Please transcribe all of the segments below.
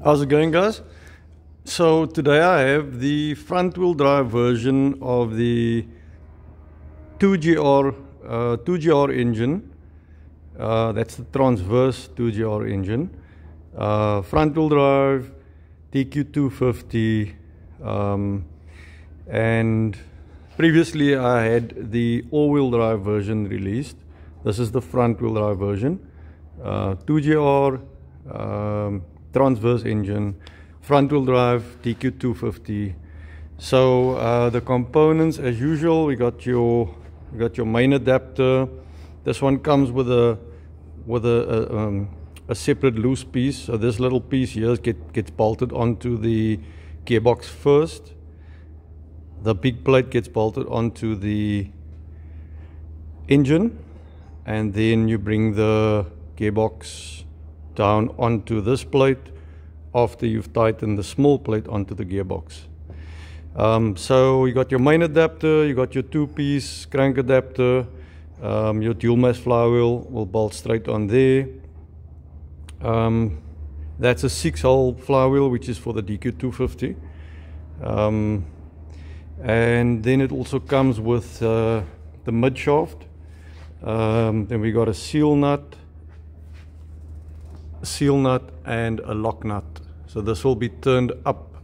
How's it going, guys? So today I have the front wheel drive version of the 2GR engine. That's the transverse 2GR engine. Front wheel drive, dq250, and previously I had the all-wheel drive version released. This is the front wheel drive version. 2GR transverse engine, front wheel drive, dq250. So the components, as usual, we got your main adapter. This one comes with a separate loose piece. So this little piece here gets bolted onto the gearbox first. The big plate gets bolted onto the engine, and then you bring the gearbox down onto this plate after you've tightened the small plate onto the gearbox. So you got your main adapter, you got your two-piece crank adapter, your dual mass flywheel will bolt straight on there. That's a 6-hole flywheel, which is for the dq250. And then it also comes with the mid shaft. Then we got a seal nut and a lock nut. So this will be turned up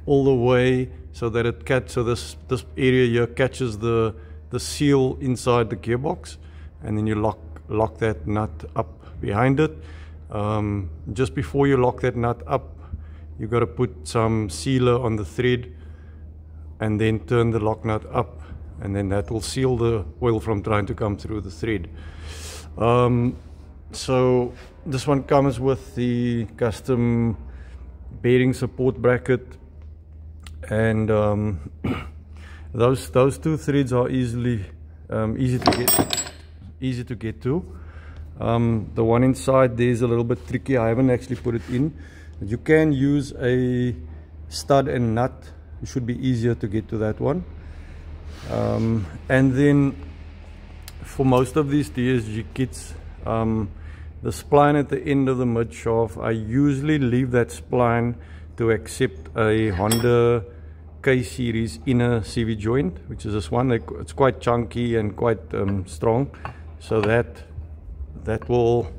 all the way so that it this area here catches the seal inside the gearbox, and then you lock that nut up behind it. Just before you lock that nut up, you got to put some sealer on the thread and then turn the lock nut up, and then that will seal the oil from trying to come through the thread. So this one comes with the custom bearing support bracket, and those two threads are easy to get to. The one inside there is a little bit tricky. I haven't actually put it in. You can use a stud and nut. It should be easier to get to that one. And then for most of these DSG kits, the spline at the end of the mid shaft, I usually leave that spline to accept a Honda K series inner CV joint, which is this one. It's quite chunky and quite strong, so that will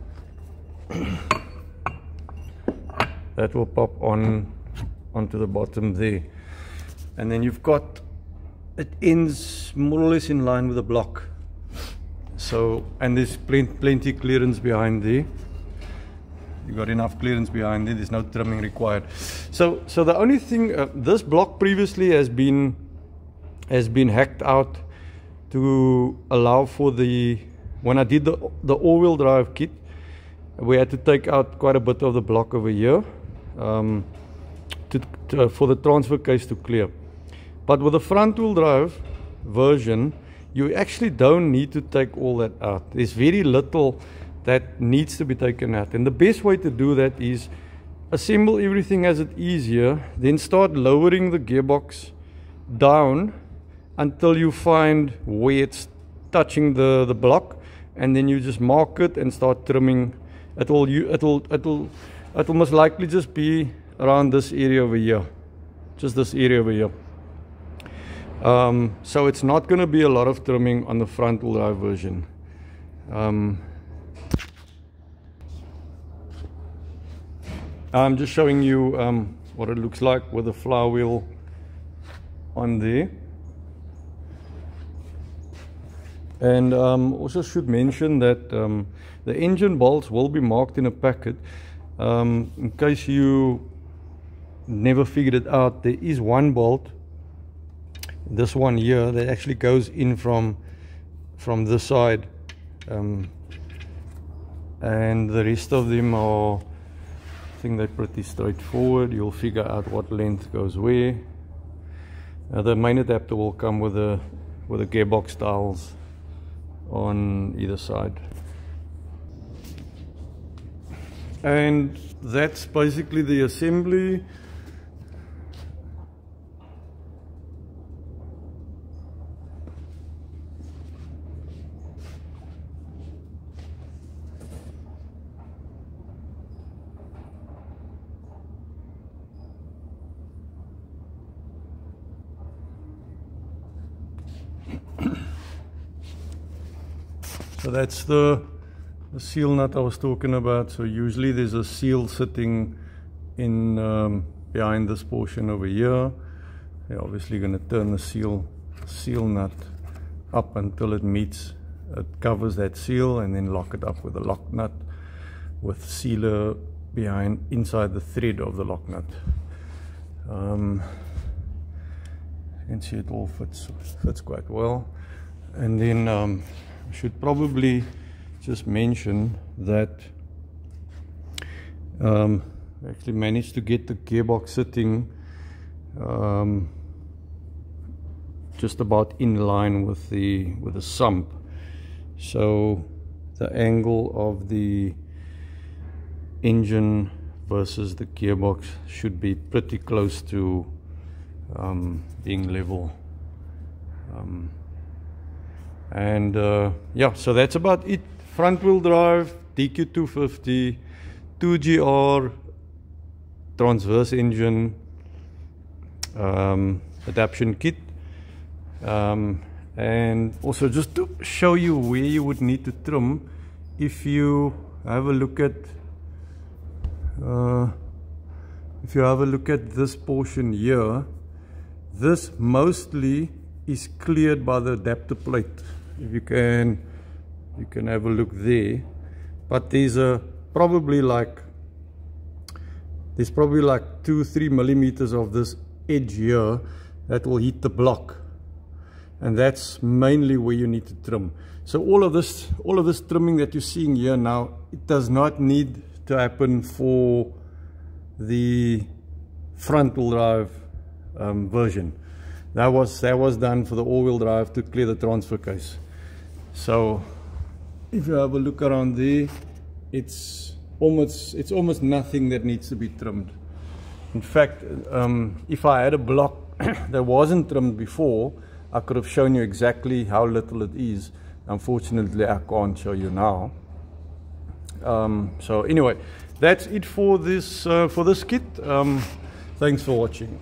pop onto the bottom there. And then you've got, it ends more or less in line with the block. So, and there's plenty clearance behind there. You got enough clearance behind there. There's no trimming required. So the only thing, this block previously has been hacked out to allow for when I did the all-wheel drive kit, we had to take out quite a bit of the block over here for the transfer case to clear. But with the front wheel drive version, you actually don't need to take all that out. There's very little that needs to be taken out. And the best way to do that is assemble everything as it is here, then start lowering the gearbox down until you find where it's touching the block, and then you just mark it and start trimming. It'll most likely just be around this area over here, just this area over here. So it's not going to be a lot of trimming on the front wheel drive version. I'm just showing you what it looks like with the flywheel on there. And also should mention that the engine bolts will be marked in a packet. In case you never figured it out, there is one bolt, this one here, that actually goes in from this side, and the rest of them are, I think they're pretty straightforward. You'll figure out what length goes where. The main adapter will come with a gearbox tiles on either side, and that's basically the assembly. So that's the seal nut I was talking about. So usually there's a seal sitting in behind this portion over here. You're obviously going to turn the seal nut up until it covers that seal, and then lock it up with a lock nut with sealer inside the thread of the lock nut. You can see it all fits quite well. And then I should probably just mention that I actually managed to get the gearbox sitting just about in line with the sump. So the angle of the engine versus the gearbox should be pretty close to being level. Yeah, so that's about it. Front wheel drive, dq250, 2GR, transverse engine, adaption kit, and also just to show you where you would need to trim. If you have a look at this portion here, this mostly is cleared by the adapter plate. If you can have a look there, but there's probably like 2-3 millimeters of this edge here that will hit the block, and that's mainly where you need to trim. So all of this trimming that you're seeing here now, it does not need to happen for the front wheel drive version. That was done for the all-wheel drive to clear the transfer case. So if you have a look around there, it's almost nothing that needs to be trimmed. In fact, if I had a block that wasn't trimmed before, I could have shown you exactly how little it is. Unfortunately, I can't show you now. So anyway, that's it for this kit. Thanks for watching.